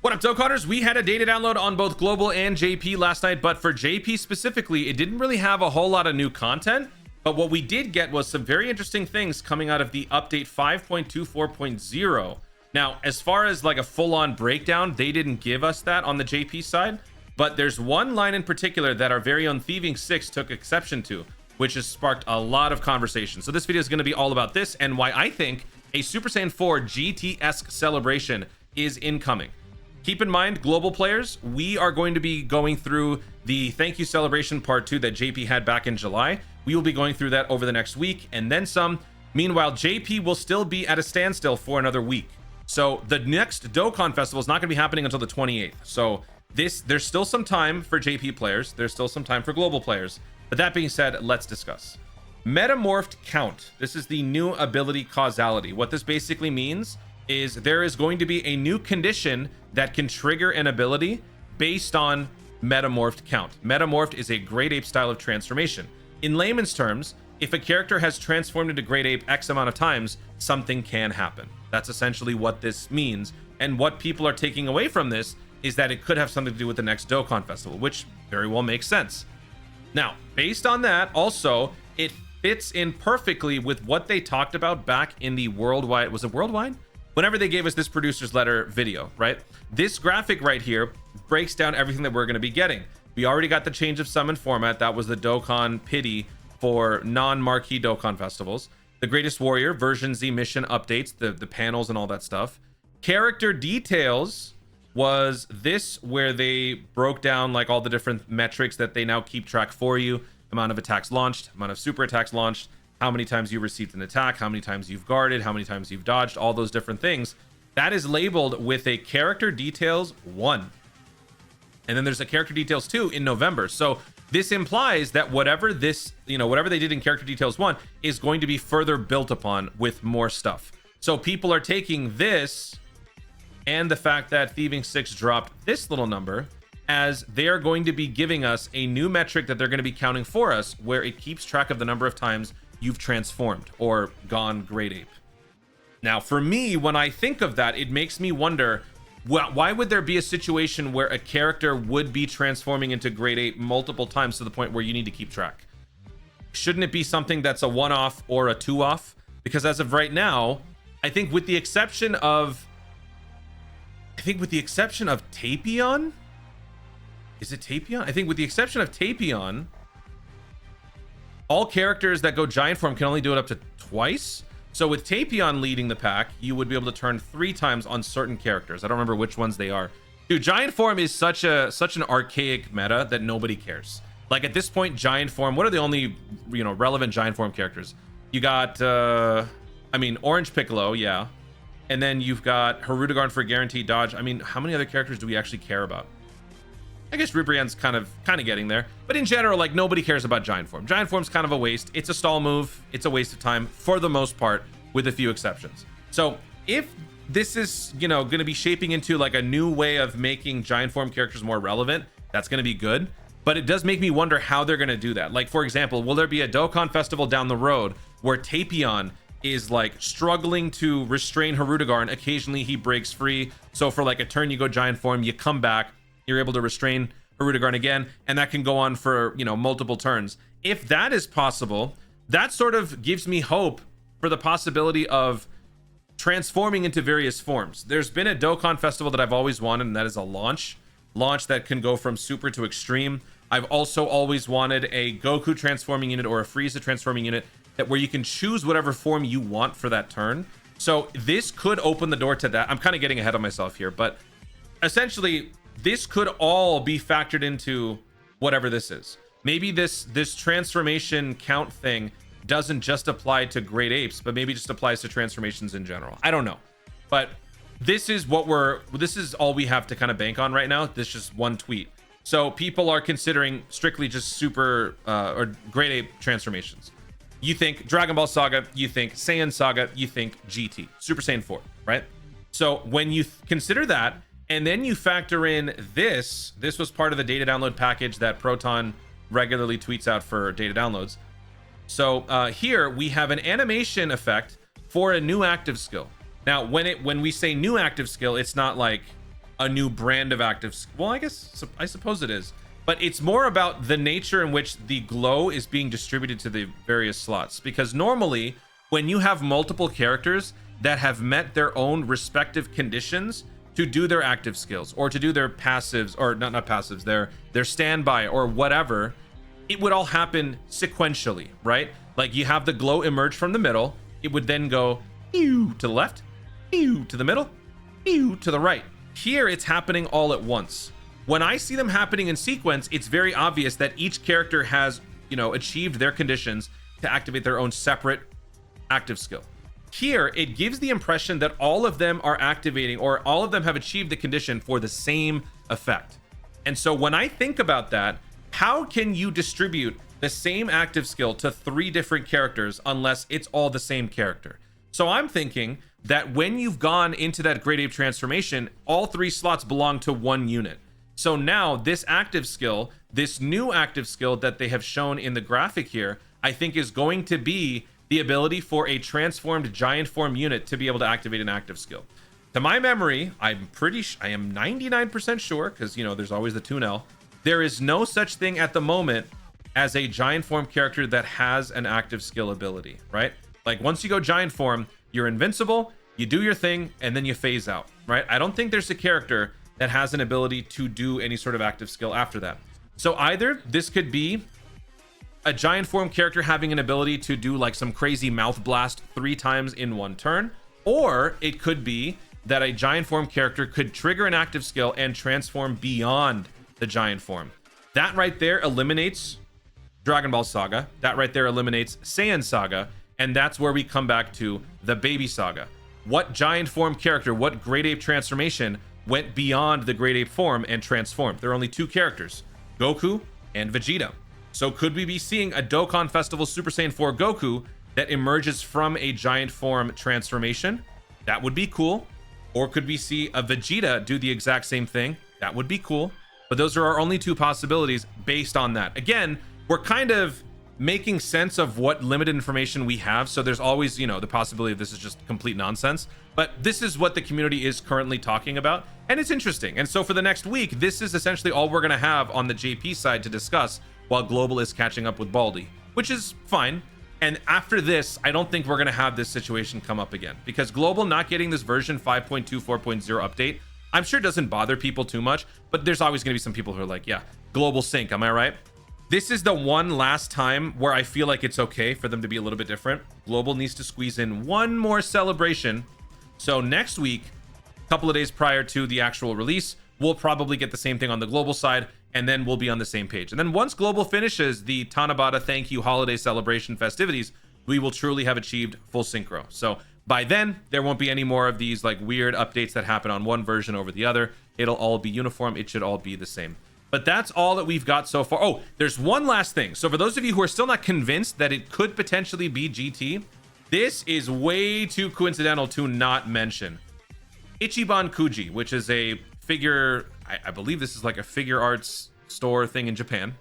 What up, Dokkaners? We had a data download on both Global and JP last night, but for JP specifically, it didn't really have a whole lot of new content. But what we did get was some very interesting things coming out of the update 5.24.0. Now, as far as like a full-on breakdown, they didn't give us that on the JP side, but there's one line in particular that our very own Thieving 6 took exception to, which has sparked a lot of conversation. So this video is going to be all about this and why I think a Super Saiyan 4 GT-esque celebration is incoming. Keep in mind, global players, we are going to be going through the thank you celebration part 2 that JP had back in July. We will be going through that over the next week and then some. Meanwhile, JP will still be at a standstill for another week. So the next Dokkan Festival is not going to be happening until the 28th. So there's still some time for JP players. There's still some time for global players. But that being said, let's discuss. Metamorphed count. This is the new ability causality. What this basically means is there is going to be a new condition that can trigger an ability based on metamorphed count. Metamorphed is a Great Ape style of transformation. In layman's terms, if a character has transformed into Great Ape X amount of times, something can happen. That's essentially what this means. And what people are taking away from this is that it could have something to do with the next Dokkan Festival, which very well makes sense. Now, based on that, also, it fits in perfectly with what they talked about back in the worldwide, was it worldwide? Whenever they gave us this producer's letter video, right? This graphic right here breaks down everything that we're going to be getting. We already got the change of summon format. That was the Dokkan Pity for non-marquee Dokkan festivals. The Greatest Warrior, version Z mission updates, the panels and all that stuff. Character details was this, where they broke down like all the different metrics that they now keep track for you. Amount of attacks launched, amount of super attacks launched, how many times you received an attack, how many times you've guarded, how many times you've dodged, all those different things. That is labeled with a character details 1. And then there's a character details 2 in November. So this implies that whatever this, whatever they did in character details 1 is going to be further built upon with more stuff. So people are taking this and the fact that Thieving 6 dropped this little number as they are going to be giving us a new metric that they're going to be counting for us, where it keeps track of the number of times you've transformed or gone Great Ape. Now, for me, when I think of that, it makes me wonder, why would there be a situation where a character would be transforming into Great Ape multiple times to the point where you need to keep track? Shouldn't it be something that's a one-off or a two-off? Because as of right now, I think with the exception of Tapion, is it Tapion? I think with the exception of Tapion, all characters that go giant form can only do it up to twice. So with Tapion leading the pack, you would be able to turn 3 times on certain characters. I don't remember which ones they are. Dude, giant form is such an archaic meta that nobody cares. Like at this point, giant form, what are the only, relevant giant form characters? You got, Orange Piccolo, yeah. And then you've got Hirudegarn for guaranteed dodge. I mean, how many other characters do we actually care about? I guess Ribrian's kind of getting there, but in general, like, nobody cares about giant form. Giant form's kind of a waste. It's a stall move. It's a waste of time for the most part, with a few exceptions. So if this is, going to be shaping into like a new way of making giant form characters more relevant, that's going to be good. But it does make me wonder how they're going to do that. Like, for example, will there be a Dokkan Festival down the road where Tapion is like struggling to restrain Hirudegarn? Occasionally he breaks free. So for like a turn, you go giant form, you come back, you're able to restrain Hirudegarn again, and that can go on for, multiple turns. If that is possible, that sort of gives me hope for the possibility of transforming into various forms. There's been a Dokkan Festival that I've always wanted, and that is a launch that can go from super to extreme. I've also always wanted a Goku transforming unit or a Frieza transforming unit where you can choose whatever form you want for that turn. So this could open the door to that. I'm kind of getting ahead of myself here, but essentially, this could all be factored into whatever this is. Maybe this transformation count thing doesn't just apply to Great Apes, but maybe just applies to transformations in general. I don't know. But this is all we have to kind of bank on right now. This is just one tweet. So people are considering strictly just super or Great Ape transformations. You think Dragon Ball Saga, you think Saiyan Saga, you think GT, Super Saiyan 4, right? So when you consider that, and then you factor in this was part of the data download package that Proton regularly tweets out for data downloads. So here we have an animation effect for a new active skill. Now, when we say new active skill, it's not like a new brand of active. Well, I suppose it is, but it's more about the nature in which the glow is being distributed to the various slots. Because normally, when you have multiple characters that have met their own respective conditions to do their active skills or to do their passives, or not passives, their standby or whatever, it would all happen sequentially, right? Like you have the glow emerge from the middle, it would then go to the left, to the middle, to the right. Here it's happening all at once. When I see them happening in sequence, it's very obvious that each character has, achieved their conditions to activate their own separate active skill. Here, it gives the impression that all of them are activating, or all of them have achieved the condition for the same effect. And so when I think about that, how can you distribute the same active skill to 3 different characters unless it's all the same character? So I'm thinking that when you've gone into that Great Ape transformation, all 3 slots belong to 1 unit. So now this active skill, this new active skill that they have shown in the graphic here, I think is going to be the ability for a transformed giant form unit to be able to activate an active skill. To my memory, I am 99% sure, because there's always the Toonell, there is no such thing at the moment as a giant form character that has an active skill ability, right? Like once you go giant form, you're invincible, you do your thing, and then you phase out, right? I don't think there's a character that has an ability to do any sort of active skill after that. So either this could be a giant form character having an ability to do like some crazy mouth blast 3 times in 1 turn, or it could be that a giant form character could trigger an active skill and transform beyond the giant form. That right there eliminates Dragon Ball Saga. That right there eliminates Saiyan Saga. And that's where we come back to the Baby Saga. What giant form character, what Great Ape transformation went beyond the Great Ape form and transformed? There are only 2 characters, Goku and Vegeta. So could we be seeing a Dokkan Festival Super Saiyan 4 Goku that emerges from a giant form transformation? That would be cool. Or could we see a Vegeta do the exact same thing? That would be cool. But those are our only 2 possibilities based on that. Again, we're kind of making sense of what limited information we have. So there's always, the possibility of this is just complete nonsense. But this is what the community is currently talking about. And it's interesting. And so for the next week, this is essentially all we're going to have on the JP side to discuss while Global is catching up with Baldy, which is fine. And after this, I don't think we're going to have this situation come up again, because Global not getting this version 5.2 4.0 update, I'm sure doesn't bother people too much, but there's always going to be some people who are like, yeah, Global sync, am I right? This is the one last time where I feel like it's okay for them to be a little bit different. Global needs to squeeze in one more celebration. So next week, a couple of days prior to the actual release, we'll probably get the same thing on the Global side, and then we'll be on the same page. And then once Global finishes the Tanabata Thank You Holiday Celebration festivities, we will truly have achieved full synchro. So by then, there won't be any more of these like weird updates that happen on one version over the other. It'll all be uniform. It should all be the same. But that's all that we've got so far. Oh, there's one last thing. So for those of you who are still not convinced that it could potentially be GT, this is way too coincidental to not mention. Ichiban Kuji, which is a figure, I believe this is like a figure arts store thing in Japan.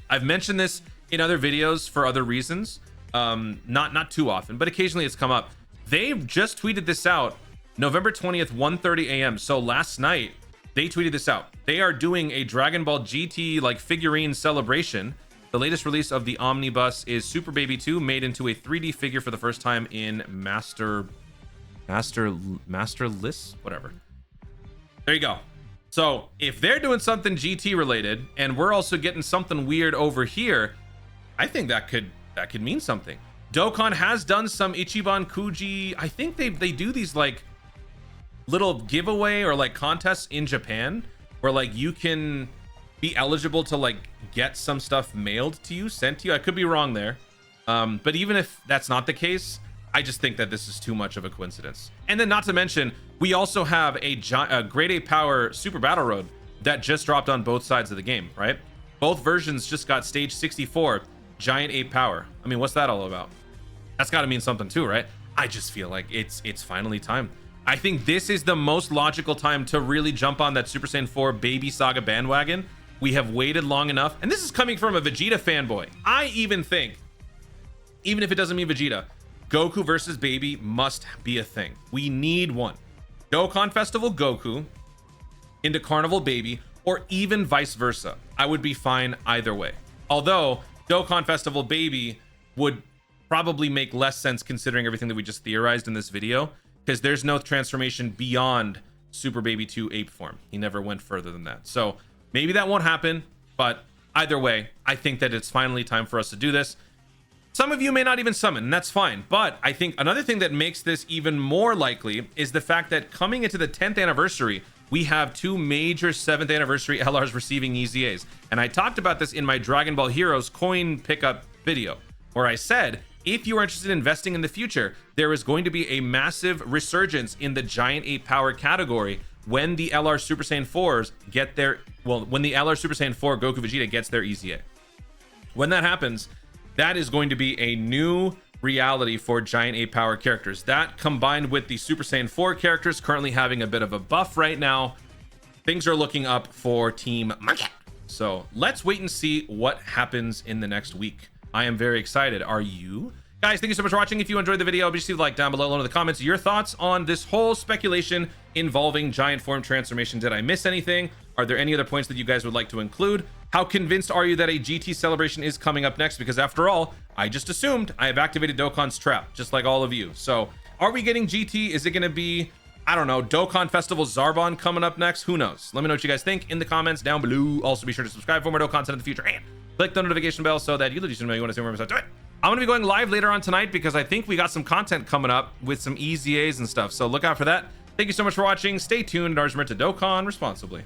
I've mentioned this in other videos for other reasons, not too often, but occasionally it's come up. They've just tweeted this out November 20th, 1:30 a.m. So last night they tweeted this out. They are doing a Dragon Ball GT like figurine celebration. The latest release of the omnibus is Super Baby 2, made into a 3D figure for the first time in Master List, whatever. There you go. So if they're doing something GT related and we're also getting something weird over here, I think that could mean something. Dokkan has done some Ichiban Kuji. I think they do these like little giveaway or like contests in Japan where like you can be eligible to like get some stuff mailed to you, sent to you. I could be wrong there. But even if that's not the case, I just think that this is too much of a coincidence. And then not to mention, we also have a Great Ape Power Super Battle Road that just dropped on both sides of the game, right? Both versions just got stage 64, Giant Ape Power. I mean, what's that all about? That's got to mean something too, right? I just feel like it's finally time. I think this is the most logical time to really jump on that Super Saiyan 4 Baby Saga bandwagon. We have waited long enough, and this is coming from a Vegeta fanboy. I even think, even if it doesn't mean Vegeta, Goku versus Baby must be a thing. We need one. Dokkan Festival Goku into Carnival Baby, or even vice versa. I would be fine either way. Although Dokkan Festival Baby would probably make less sense considering everything that we just theorized in this video, because there's no transformation beyond Super Baby 2 ape form. He never went further than that. So maybe that won't happen, but either way, I think that it's finally time for us to do this. Some of you may not even summon, and that's fine. But I think another thing that makes this even more likely is the fact that coming into the 10th anniversary, we have 2 major 7th anniversary LRs receiving EZAs. And I talked about this in my Dragon Ball Heroes coin pickup video, where I said, if you are interested in investing in the future, there is going to be a massive resurgence in the giant ape power category when the LR Super Saiyan 4s get their, well, when the LR Super Saiyan 4 Goku Vegeta gets their EZA. When that happens, that is going to be a new reality for giant ape power characters. That combined with the Super Saiyan 4 characters currently having a bit of a buff right now, things are looking up for Team Monkey. So let's wait and see what happens in the next week. I am very excited. Are you? Guys, thank you so much for watching. If you enjoyed the video, be sure to leave a like down below in the comments your thoughts on this whole speculation involving giant form transformation. Did I miss anything? Are there any other points that you guys would like to include? How convinced are you that a GT celebration is coming up next? Because after all, I just assumed I have activated Dokkan's trap, just like all of you. So are we getting GT? Is it going to be, I don't know, Dokkan Festival Zarbon coming up next? Who knows? Let me know what you guys think in the comments down below. Also, be sure to subscribe for more Dokkan content in the future and click the notification bell so that you literally know you want to see more episodes. Do it. I'm going to be going live later on tonight because I think we got some content coming up with some EZAs and stuff. So look out for that. Thank you so much for watching. Stay tuned. And remember to Dokkan responsibly.